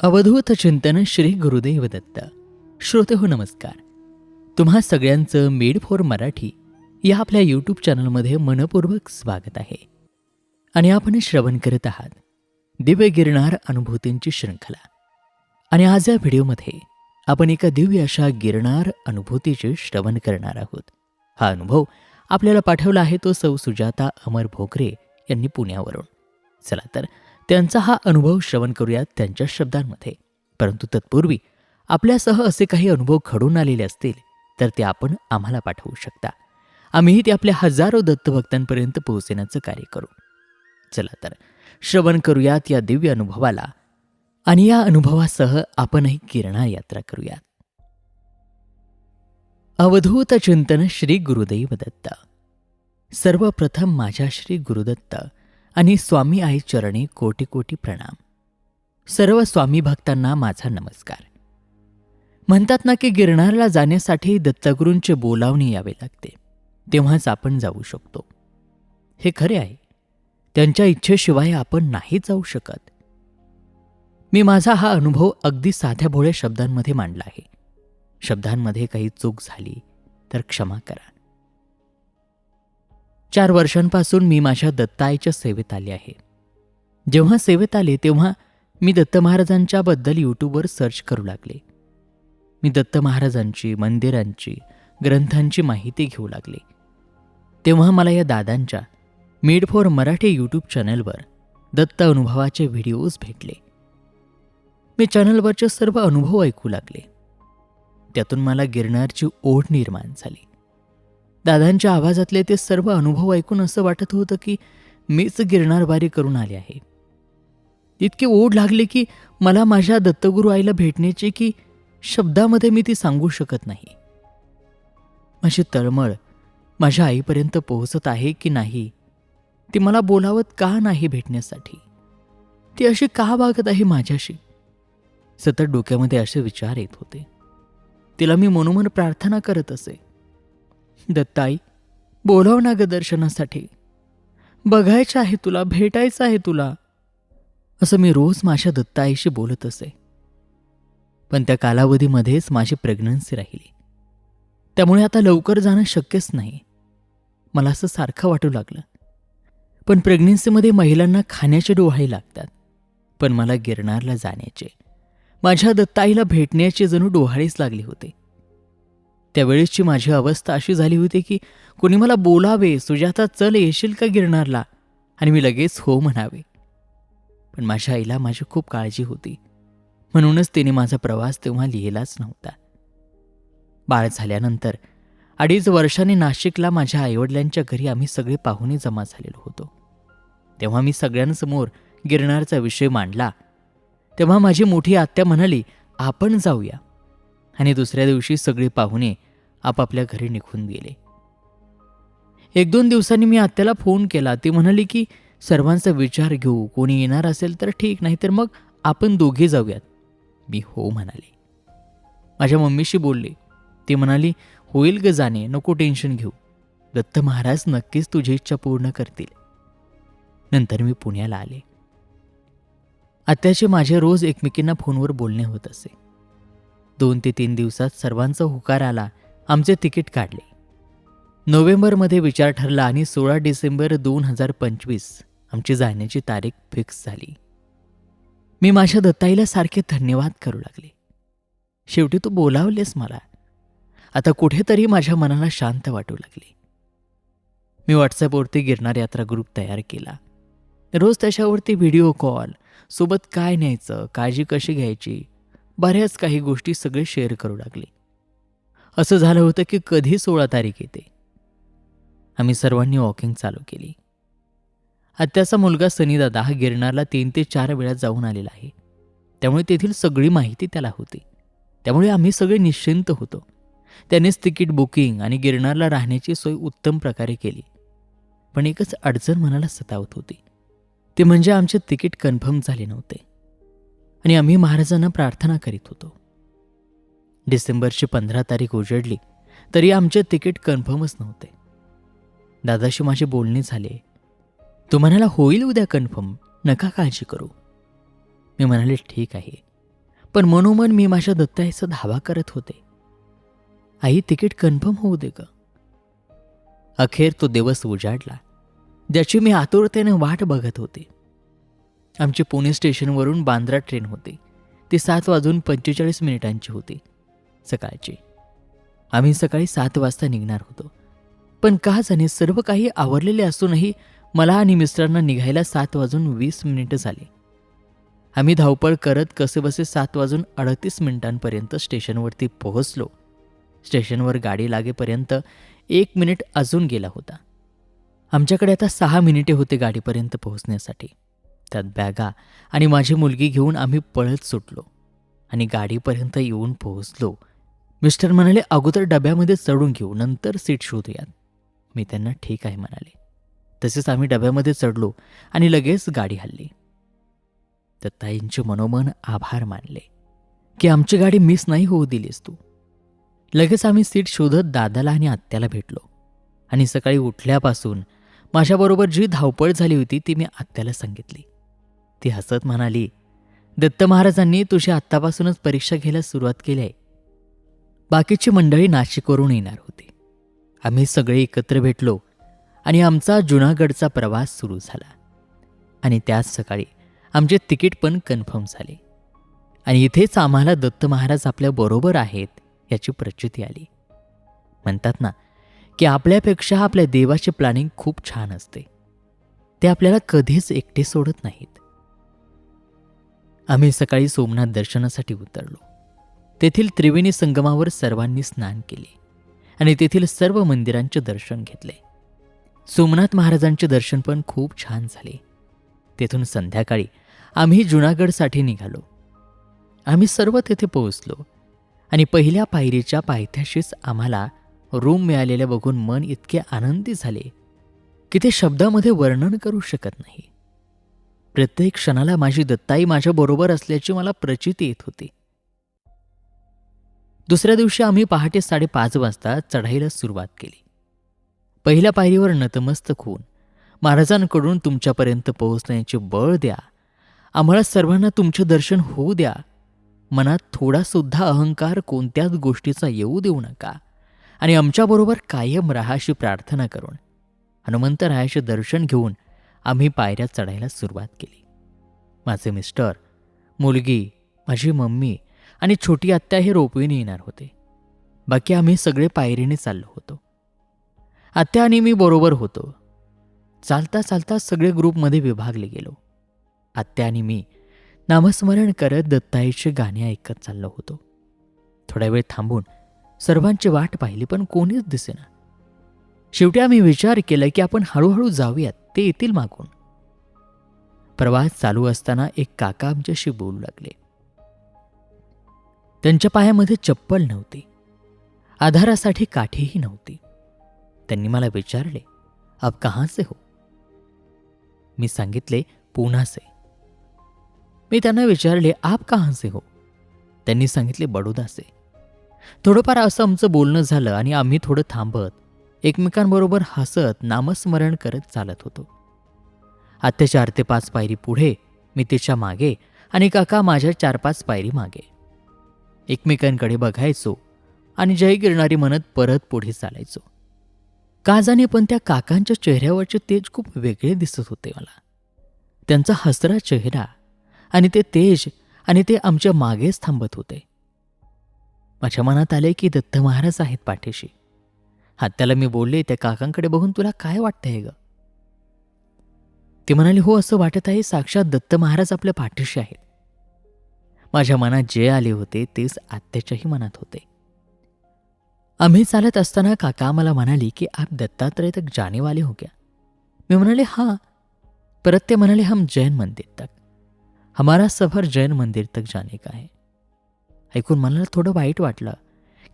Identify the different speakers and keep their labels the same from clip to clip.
Speaker 1: अवधूत चिंतन श्री गुरुदेव दत्त. श्रोते हो नमस्कार. तुम्हा सगळ्यांचं मेड फॉर मराठी या आपल्या यूट्यूब चॅनलमध्ये मनपूर्वक स्वागत आहे. आणि आपण श्रवण करत आहात दिव्य गिरनार अनुभूतींची शृंखला. आणि आज या व्हिडिओमध्ये आपण एका दिव्य अशा गिरनार अनुभूतीचे श्रवण करणार आहोत. हा अनुभव आपल्याला पाठवला आहे तो सौ सुजाता अमर भोकरे यांनी पुण्यावरून. चला तर त्यांचा हा अनुभव श्रवण करूयात त्यांच्या शब्दांमध्ये. परंतु तत्पूर्वी आपल्यासह असे काही अनुभव घडून आलेले असतील तर ते आपण आम्हाला पाठवू शकता. आम्हीही ते आपल्या हजारो दत्तभक्तांपर्यंत पोहोचण्याचं कार्य करू. चला तर श्रवण करूयात या दिव्य अनुभवाला आणि या अनुभवासह आपणही गिरनार यात्रा करूयात. अवधूत चिंतन श्री गुरुदेव दत्त. सर्वप्रथम माझ्या श्री गुरुदत्त आणि स्वामी आई चरणी कोटी कोटी प्रणाम. सर्व स्वामी भक्तांना माझा नमस्कार. म्हणतात ना की गिरनारला जाण्यासाठी दत्तगुरूंचे बोलावणे यावे लागते, तेव्हाच आपण जाऊ शकतो. हे खरे आहे. त्यांच्या इच्छेशिवाय आपण नाही जाऊ शकत. मी माझा हा अनुभव अगदी साध्या भोळ्या शब्दांमध्ये मांडला आहे. शब्दांमध्ये काही चूक झाली तर क्षमा करा. 4 वर्षांपासून मी माझ्या दत्ताईच्या सेवेत आले आहे. जेव्हा सेवेत आले तेव्हा मी दत्त महाराजांच्या बद्दल यूट्यूबवर सर्च करू लागले. मी दत्त महाराजांची, मंदिरांची, ग्रंथांची माहिती घेऊ लागले. तेव्हा मला या दादांच्या मेड फॉर मराठी यूट्यूब चॅनलवर दत्त अनुभवाचे व्हिडिओज भेटले. मी चॅनलवरचे सर्व अनुभव ऐकू लागले. त्यातून मला गिरनारची ओढ निर्माण झाली. दादांच्या आवाजातले ते सर्व अनुभव ऐकून असं वाटत होतं की मीच गिरनारवारी करून आले आहे. इतकी ओढ लागली की मला माझ्या दत्तगुरू आईला भेटण्याची की शब्दामध्ये मी ती सांगू शकत नाही. माझी तळमळ माझ्या आईपर्यंत पोहोचत आहे की नाही, ती मला बोलावत का नाही भेटण्यासाठी, ती अशी का वागत आहे माझ्याशी. सतत डोक्यामध्ये असे विचार येत होते. तिला मी मनोमन प्रार्थना करत असे, दत्ताई बोलाव ना ग दर्शनासाठी, बघायचं आहे तुला, भेटायचं आहे तुला, असं मी रोज माझ्या दत्ताईशी बोलत असे. पण त्या कालावधीमध्येच माझी प्रेग्नन्सी राहिली. त्यामुळे आता लवकर जाणं शक्यच नाही. मला असं सारखं वाटू लागलं. पण प्रेग्नन्सीमध्ये महिलांना खाण्याचे डोहाळे लागतात, पण मला गिरनारला जाण्याचे, माझ्या दत्ताईला भेटण्याचे जणू डोहाळेच लागले होते. त्यावेळेसची माझी अवस्था अशी झाली होती की कोणी मला बोलावे, सुजाता चल येशील का गिरनारला, आणि मी लगेच हो म्हणावे. पण माझ्या आईला माझी खूप काळजी होती, म्हणूनच तिने माझा प्रवास तेव्हा लिहिलाच नव्हता. बाळ झाल्यानंतर 2.5 वर्षांनी नाशिकला माझ्या आईवडिलांच्या घरी आम्ही सगळे पाहुणे जमा झालेलो होतो. तेव्हा मी सगळ्यांसमोर गिरनारचा विषय मांडला. तेव्हा माझी मोठी आत्या म्हणाली, आपण जाऊया. आणि दुसऱ्या दिवशी सगळे पाहुणे आपापल्या घरी निघून गेले. 1-2 दिवसांनी मी आत्याला फोन केला. ती म्हणाली की सर्वांचा विचार घेऊ, कोणी येणार असेल तर ठीक, नाही तर मग आपण दोघे जाऊयात. मी हो म्हणाले. माझ्या मम्मीशी बोलले. ती म्हणाली, होईल ग जाणे, नको टेन्शन घेऊ, दत्त महाराज नक्कीच तुझी इच्छा पूर्ण करतील. नंतर मी पुण्याला आले. आत्याचे माझे रोज एकमेकींना फोनवर बोलणे होत असे. 2 ते 3 दिवसात सर्वांचा होकार आला. आमचे तिकीट काढले. नोव्हेंबरमध्ये विचार ठरला आणि 16 डिसेंबर 2025 आमची जाण्याची तारीख फिक्स झाली. मी माझ्या दत्ताईला सारखे धन्यवाद करू लागले. शेवटी तू बोलावलेस मला. आता कुठेतरी माझ्या मनाला शांत वाटू लागले. मी व्हॉट्सॲपवरती गिरनार यात्रा ग्रुप तयार केला. रोज त्याच्यावरती व्हिडिओ कॉल, सोबत काय न्यायचं, काळजी कशी घ्यायची, बऱ्याच काही गोष्टी सगळे शेअर करू लागले. असं झालं होतं की कधी 16 तारीख येते. आम्ही सर्वांनी वॉकिंग चालू केली. आत्याचा मुलगा सनीदादा हा गिरनारला 3 ते 4 वेळा जाऊन आलेला आहे. त्यामुळे तेथील सगळी माहिती त्याला होती. त्यामुळे आम्ही सगळे निश्चिंत होतो. त्यानेच तिकीट बुकिंग आणि गिरनारला राहण्याची सोय उत्तम प्रकारे केली. पण एकच अडचण मनाला सतावत होती, ते म्हणजे आमचे तिकीट कन्फर्म झाले नव्हते आणि आम्ही महाराजांना प्रार्थना करीत होतो. डिसेंबरची 15 तारीख उजडली तरी आमचे तिकीट कन्फर्मच नव्हते. दादाशी माझे बोलणे झाले. तो म्हणाला, होईल उद्या कन्फर्म, नका काळजी करू. मी म्हणाले, ठीक आहे, पण मनोमन मी माझ्या दत्ताईचा धावा करत होते. आई, तिकीट कन्फर्म होऊ दे ग. अखेर तो दिवस उजाडला, ज्याची मी आतुरतेने वाट बघत होते. आमची पुणे स्टेशनवरून बांद्रा ट्रेन होती. ती 7:45 होती सकाळची. आम्ही सकाळी 7 वाजता निघणार होतो. पण का जाणे सर्व काही आवरलेले असूनही मला आणि मिस्टरांना निघायला 7:20 झाले. आम्ही धावपळ करत कसेबसे 7:38 स्टेशनवरती पोहोचलो. स्टेशनवर गाडी लागेपर्यंत 1 मिनिट अजून गेला होता. आमच्याकडे आता 6 मिनिटे होते गाडीपर्यंत पोहोचण्यासाठी. त्यात बॅगा आणि माझी मुलगी घेऊन आम्ही पळत सुटलो आणि गाडीपर्यंत येऊन पोहोचलो. मिस्टर म्हणाले, अगोदर डब्यामध्ये चढून घेऊ, नंतर सीट शोधूयात. मी त्यांना ठीक आहे म्हणाले. तसेच आम्ही डब्यामध्ये चढलो आणि लगेच गाडी हलली. तर ताईंचे मनोमन आभार मानले की आमची गाडी मिस नाही होऊ दिलीस तू. लगेच आम्ही सीट शोधत दादाला आणि आत्याला भेटलो आणि सकाळी उठल्यापासून माझ्याबरोबर जी धावपळ झाली होती ती मी आत्याला सांगितली. ती हसत म्हणाली, दत्त महाराजांनी तुझी आत्तापासूनच परीक्षा घ्यायला सुरुवात केली आहे. बाकीची मंडळी नाशिकवरून येणार होती. आम्ही सगळे एकत्र भेटलो आणि आमचा जुनागडचा प्रवास सुरू झाला. आणि त्याच सकाळी आमचे तिकीट पण कन्फर्म झाले आणि इथेच आम्हाला दत्त महाराज आपल्या बरोबर आहेत याची प्रचिती आली. म्हणतात ना की आपल्यापेक्षा आपल्या देवाचे प्लॅनिंग खूप छान असते. ते आपल्याला कधीच एकटे सोडत नाहीत. आम्ही सकाळी सोमनाथ दर्शनासाठी उतरलो. तेथील त्रिवेणी संगमावर सर्वांनी स्नान केले आणि तेथील सर्व मंदिरांचे दर्शन घेतले. सोमनाथ महाराजांचे दर्शन पण खूप छान झाले. तेथून संध्याकाळी आम्ही जुनागडसाठी निघालो. आम्ही सर्व तेथे पोहोचलो आणि पहिल्या पायरीच्या पायथ्याशीच आम्हाला रूम मिळालेल्या बघून मन इतके आनंदी झाले की ते शब्दामध्ये वर्णन करू शकत नाही. प्रत्येक क्षणाला माझी दत्ताई माझ्या बरोबर असल्याची मला प्रचिती येत होती. दुसऱ्या दिवशी आम्ही पहाटे 5:30 वाजता चढाईला सुरुवात केली. पहिल्या पायरीवर नतमस्तक होऊन महाराजांकडून तुमच्यापर्यंत पोहोचण्याचे बळ द्या, आम्हाला सर्वांना तुमचे दर्शन होऊ द्या, मनात थोडासुद्धा अहंकार कोणत्याच गोष्टीचा येऊ देऊ नका आणि आमच्याबरोबर कायम राहा अशी प्रार्थना करून हनुमंतरायाचे दर्शन घेऊन आम्ही पायऱ्या चढायला सुरुवात केली. माझे मिस्टर, मुलगी, माझी मम्मी आणि छोटी आत्या हे रोपवेने येणार होते. बाकी आम्ही सगळे पायरीने चाललो होतो. आत्या आणि मी बरोबर होतो. चालता चालता सगळे ग्रुपमध्ये विभागले गेलो. आत्या आणि मी नामस्मरण करत दत्ताईचे गाणे ऐकत चाललो होतो. थोडा वेळ थांबून सर्वांची वाट पाहिली पण कोणीच दिसेना. शेवटी आम्ही विचार केला की आपण हळूहळू जाऊयात, ते येतील मागून. प्रवास चालू असताना एक काका आमच्याशी बोलू लागले. त्यांच्या पायामध्ये चप्पल नव्हती, आधारासाठी काठीही नव्हती. त्यांनी मला विचारले, आप कहाँ से हो? मी सांगितले, पूना से. मी त्यांना विचारले, आप कहाँ से हो? त्यांनी सांगितले, बडोदा से. थोडंफार असं आमचं बोलणं झालं आणि आम्ही थोडं थांबत एकमेकांबरोबर हसत नामस्मरण करत चालत होतो. आत्या 4 ते 5 पायरी पुढे, मी तिच्या मागे आणि काका माझ्या 4-5 पायरी मागे. एकमेकांकडे बघायचो आणि जय गिरणारी म्हणत परत पुढे चालायचो. का जाणे पण त्या काकांच्या चेहऱ्यावरचे तेज खूप वेगळे दिसत होते मला. त्यांचा हसरा चेहरा आणि ते तेज आणि ते आमच्या मागेच थांबत होते. माझ्या मनात आले की दत्त महाराज आहेत पाठीशी. आत्याला मी बोलले, त्या काकांकडे बघून तुला काय वाटतंय ग? ते म्हणाले, हो असं वाटत आहे साक्षात दत्त महाराज आपल्या पाठीशी आहेत. माझ्या मनात जे आले होते तेच आत्याच्याही मनात होते. आम्ही चालत असताना काका मला म्हणाली की आप दत्तात्रेय तक जाने वाले हो क्या? मी म्हणाले हाँ. परत ते म्हणाले, हम जैन मंदिर तक. हमारा सफर जैन मंदिर तक जाने का है. ऐकून मला थोडं वाईट वाटलं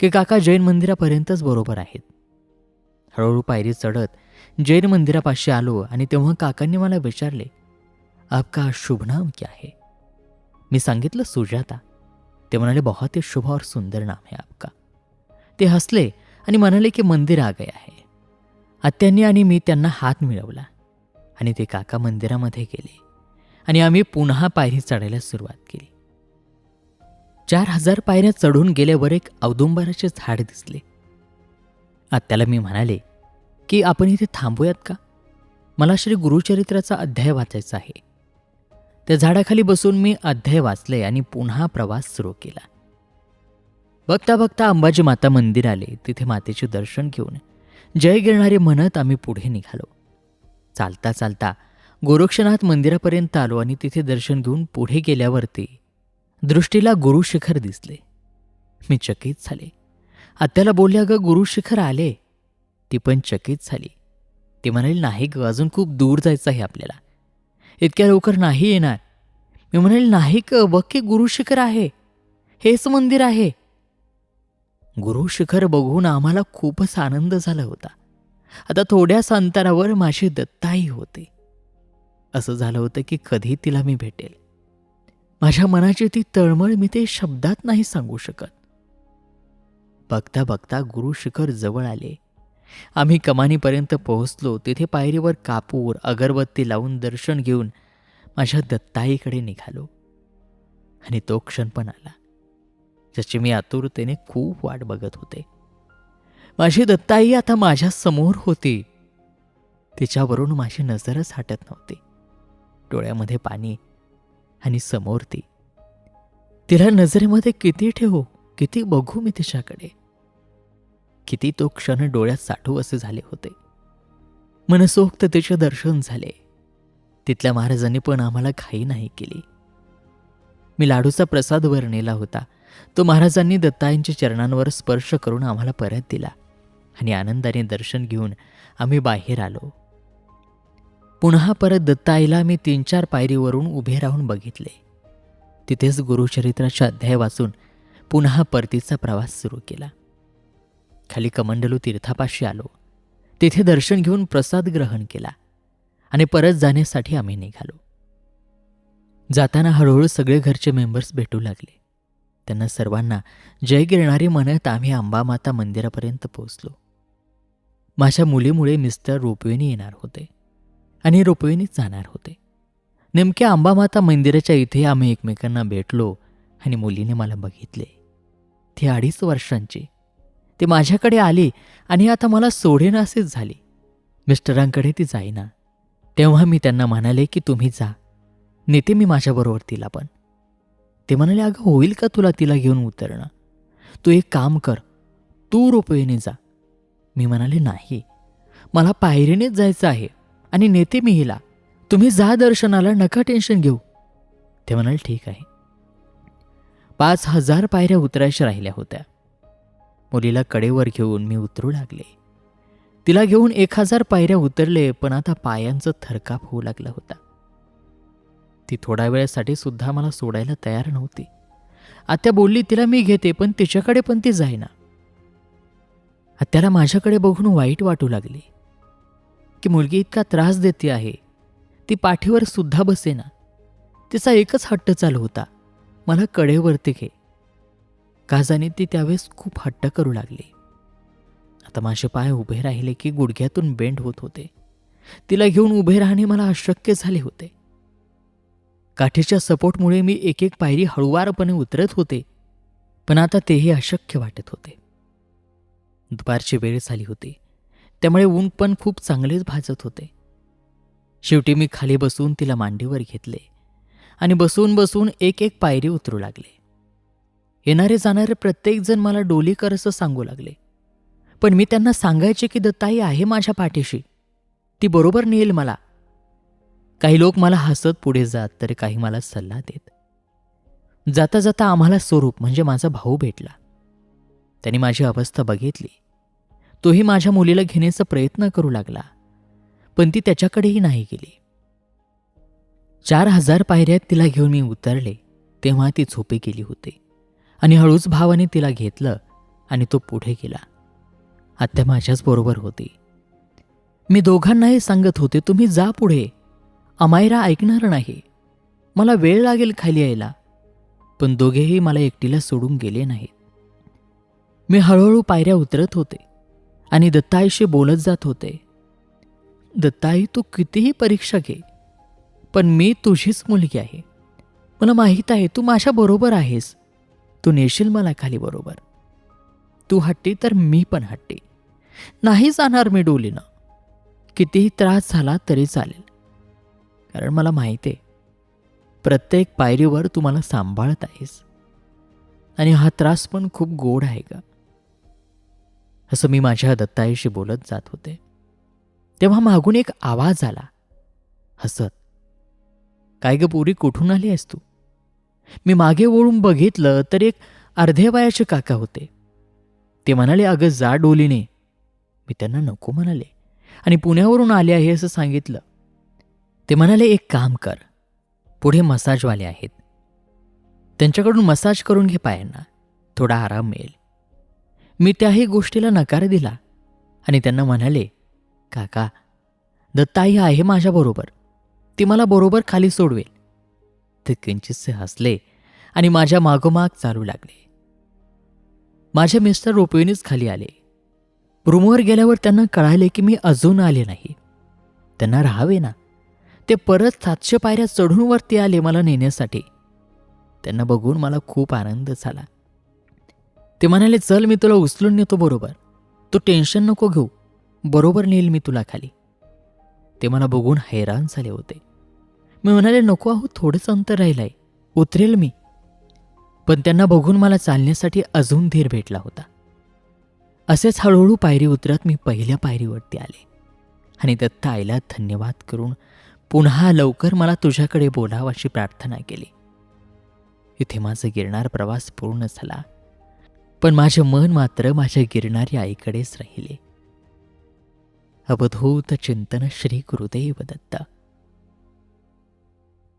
Speaker 1: की काका जैन मंदिरापर्यंतच बरोबर आहेत. हळूहळू पायरी चढत जैन मंदिरापाशी आलो आणि तेव्हा काकांनी मला विचारले, आपका शुभ नाम क्या है? मी सांगितलं, सुजाता. ते म्हणाले, बहुत ही शुभ और सुंदर नाम है आपका. ते हसले आणि म्हणाले की मंदिर आ गया है. आत्यांनी आणि मी त्यांना हात मिळवला आणि ते काका मंदिरामध्ये गेले आणि आम्ही पुन्हा पायरी चढायला सुरुवात केली. 4,000 पायऱ्या चढून गेल्यावर एक औदुंबराचे झाड दिसले. आत्याला मी म्हणाले की आपण इथे थांबूयात का? मला श्री गुरुचरित्राचा अध्याय वाचायचा आहे. त्या झाडाखाली बसून मी अध्याय वाचले आणि पुन्हा प्रवास सुरू केला. बघता बघता अंबाजी माता मंदिर आले. तिथे मातेचे दर्शन घेऊन जय गिरणारे म्हणत आम्ही पुढे निघालो. चालता चालता गोरक्षनाथ मंदिरापर्यंत आलो आणि तिथे दर्शन घेऊन पुढे गेल्यावरती दृष्टीला गुरुशिखर दिसले. मी चकित झाले. आत्याला बोलले, अगं गुरुशिखर आले. ती पण चकित झाली. ती म्हणाली, नाही ग, अजून खूप दूर जायचं आहे आपल्याला, इतक्या लवकर नाही येणार. मी म्हणाले, नाही ग, बघ की गुरुशिखर आहे, हेच मंदिर आहे. गुरुशिखर बघून आम्हाला खूपच आनंद झाला होता. आता थोड्याच अंतरावर माझी दत्ताई होते. असं झालं होतं की कधी तिला मी भेटेल. माझ्या मनाची ती तळमळ मी ते शब्दात नाही सांगू शकत. बघता बघता गुरुशिखर जवळ आले. आम्ही कमानीपर्यंत पोहोचलो. तिथे पायरीवर कापूर अगरबत्ती लावून दर्शन घेऊन माझ्या दत्ताईकडे निघालो. आणि तो क्षण पण आला ज्याची मी आतुरतेने खूप वाट बघत होते. माझी दत्ताई आता माझ्या समोर होती. तिच्यावरून माझी नजरच हटत नव्हती. डोळ्यामध्ये पाणी आणि समोर ती. तिला नजरेमध्ये किती ठेवू, किती बघू मी तिच्याकडे. किती तो क्षण डोळ्यात साठू असे झाले होते. मनसोक्त तिचे दर्शन झाले. तिथल्या महाराजांनी पण आम्हाला घाई नाही केली. मी लाडूचा प्रसाद वर नेला होता. तो महाराजांनी दत्ताईंच्या चरणांवर स्पर्श करून आम्हाला परत दिला आणि आनंदाने दर्शन घेऊन आम्ही बाहेर आलो. पुन्हा परत दत्ताईला मी 3-4 पायरीवरून उभे राहून बघितले. तिथेच गुरुचरित्राचा अध्याय वाचून पुन्हा परतीचा प्रवास सुरू केला. खाली कमंडलू तीर्थापाशी आलो. तिथे दर्शन घेऊन प्रसाद ग्रहण केला आणि परत जाण्यासाठी आम्ही निघालो. जाताना हळूहळू सगळे घरचे मेंबर्स भेटू लागले. त्यांना सर्वांना जय गिरणारी म्हणत आम्ही अंबामाता मंदिरापर्यंत पोहोचलो. माझ्या मुलीमुळे मिस्टर रोपवेने येणार होते आणि रोपवेनेच जाणार होते. नेमक्या अंबामाता मंदिराच्या इथे आम्ही एकमेकांना भेटलो आणि मुलीने मला बघितले. ती 2.5 वर्षांची. ती माझ्याकडे आली आणि आता मला सोडेनासेच झाली. मिस्टरांकडे ती जाईना. तेव्हा मी त्यांना म्हणाले की तुम्ही जा, नेते मी माझ्याबरोबर तिला पण. ते म्हणाले, अगं होईल का तुला तिला घेऊन उतरणं? तू एक काम कर, तू रोपवेने जा. मी म्हणाले, नाही, मला पायरीनेच जायचं आहे आणि नेते मी हिला. तुम्ही जा दर्शनाला, नका टेन्शन घेऊ. ते म्हणाले, ठीक आहे. 5,000 पायऱ्या उतरायच्या राहिल्या होत्या. मुलीला कडेवर घेऊन मी उतरू लागले. तिला घेऊन 1,000 पायऱ्या उतरले, पण आता पायांचं थरकाप होऊ लागला होता. ती थोड्या वेळासाठी सुद्धा मला सोडायला तयार नव्हती. आत्या बोलली, तिला मी घेते, पण तिच्याकडे पण ती जाईना. आत्याला माझ्याकडे बघून वाईट वाटू लागली की मुलगी इतका त्रास देते आहे. ती पाठीवर सुद्धा बसेना. तिचा एकच हट्ट चालू होता, मला कडेवरती घे. का जाणे ती त्यावेळेस खूप हट्ट करू लागली. आता माझे पाय उभे राहिले की गुडघ्यातून बेंड होत होते. तिला घेऊन उभे राहणे मला अशक्य झाले होते. काठीच्या सपोर्टमुळे मी एक एक पायरी हळुवारपणे उतरत होते, पण आता तेही अशक्य वाटत होते. दुपारची वेळ झाली होती, त्यामुळे ऊन पण खूप चांगलेच भाजत होते. शेवटी मी खाली बसून तिला मांडीवर घेतले आणि बसून बसून एक एक पायरी उतरू लागले. येणारे जाणारे प्रत्येकजण मला डोली कर असं सांगू लागले, पण मी त्यांना सांगायचे की दत्ताई आहे माझ्या पाठीशी, ती बरोबर नेईल मला. काही लोक मला हसत पुढे जात, तर काही मला सल्ला देत. जाता जाता आम्हाला स्वरूप म्हणजे माझा भाऊ भेटला. त्याने माझी अवस्था बघितली. तोही माझ्या मुलीला घेण्याचा प्रयत्न करू लागला, पण ती त्याच्याकडेही नाही गेली. 4,000 पायऱ्यात तिला घेऊन मी उतरले तेव्हा ती झोपी गेली होती आणि हळूच भावाने तिला घेतलं आणि तो पुढे गेला. आत्या माझ्याच बरोबर होती. मी दोघांनाही सांगत होते, तुम्ही जा पुढे, अमायरा ऐकणार नाही, मला वेळ लागेल खाली यायला. पण दोघेही मला एकटीला सोडून गेले नाहीत. मी हळूहळू पायऱ्या उतरत होते आणि दत्ताईशी बोलत जात होते. दत्ताई, तू कितीही परीक्षा घे, पण मी तुझीच मुलगी आहे. मला माहीत आहे तू माझ्या बरोबर आहेस. तू नेशील मला खाली बरोबर. तू हट्टी तर मी पण हट्टी. नाही जाणार मी डोलीनं. कितीही त्रास झाला तरी चालेल. कारण मला माहिती आहे प्रत्येक पायरीवर तू मला सांभाळत आहेस. आणि हा त्रास पण खूप गोड आहे का. असं मी माझ्या दत्ताईशी बोलत जात होते तेव्हा मागून एक आवाज आला हसत. काय ग पोरी, कुठून आली आहेस तू. मी मागे वळून बघितलं तर एक अर्ध्या वयाचे काका होते. ते म्हणाले, अगं जा डोलीने. मी त्यांना नको म्हणाले आणि पुण्यावरून आले आहे असं सांगितलं. ते म्हणाले, एक काम कर, पुढे मसाजवाले आहेत, त्यांच्याकडून मसाज करून घे पायांना, थोडा आराम मिळेल. मी त्याही गोष्टीला नकार दिला आणि त्यांना म्हणाले, काका दत्ताई आहे माझ्याबरोबर, ती मला बरोबर खाली सोडवेल. ते किंचितसे हसले आणि माझ्या मागोमाग चालू लागले. माझे मिस्टर रोपवेनीच खाली आले. रूमवर गेल्यावर त्यांना कळाले की मी अजून आले नाही. त्यांना राहावे ना. ते परत 700 पायऱ्या चढून वरती आले मला नेण्यासाठी. त्यांना बघून मला खूप आनंद झाला. ते म्हणाले, चल मी तुला उचलून नेतो बरोबर, तू टेन्शन नको घेऊ, बरोबर नेईल मी तुला खाली. ते मला बघून हैराण झाले होते. मी म्हणाले, नको आहो, थोडंच अंतर राहिलंय, उतरेल मी. पण त्यांना बघून मला चालण्यासाठी अजून धीर भेटला होता. असेच हळूहळू पायरी उतरत मी पहिल्या पायरीवरती आले आणि दत्ता आईला धन्यवाद करून पुन्हा लवकर मला तुझ्याकडे बोलावं अशी प्रार्थना केली. इथे माझा गिरनार प्रवास पूर्ण झाला, पण माझे मन मात्र माझ्या गिरणारी आईकडेच राहिले. अवधूत चिंतन श्री गुरुदेव दत्त.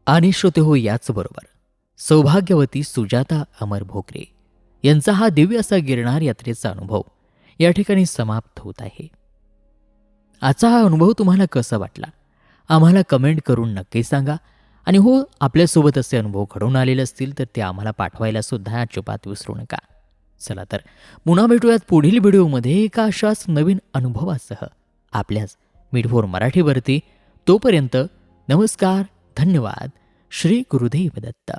Speaker 1: आणि श्रोते हो, याच बरोबर सौभाग्यवती सुजाता अमर भोगरे यांचा हा दिव्य असा गिरनार यात्रेचा अनुभव या ठिकाणी समाप्त होत आहे. आजचा हा अनुभव तुम्हाला कसा वाटला आम्हाला कमेंट करून नक्की सांगा. आणि हो, आपल्यासोबत असे अनुभव घडून आलेले असतील तर ते आम्हाला पाठवायला सुद्धा अजिबात विसरू नका. चला तर पुन्हा भेटूयात पुढील व्हिडिओमध्ये एका अशाच नवीन अनुभवासह आपल्याच मीट4 मराठीवरती. तोपर्यंत नमस्कार, धन्यवाद, श्री गुरुदेव दत्त.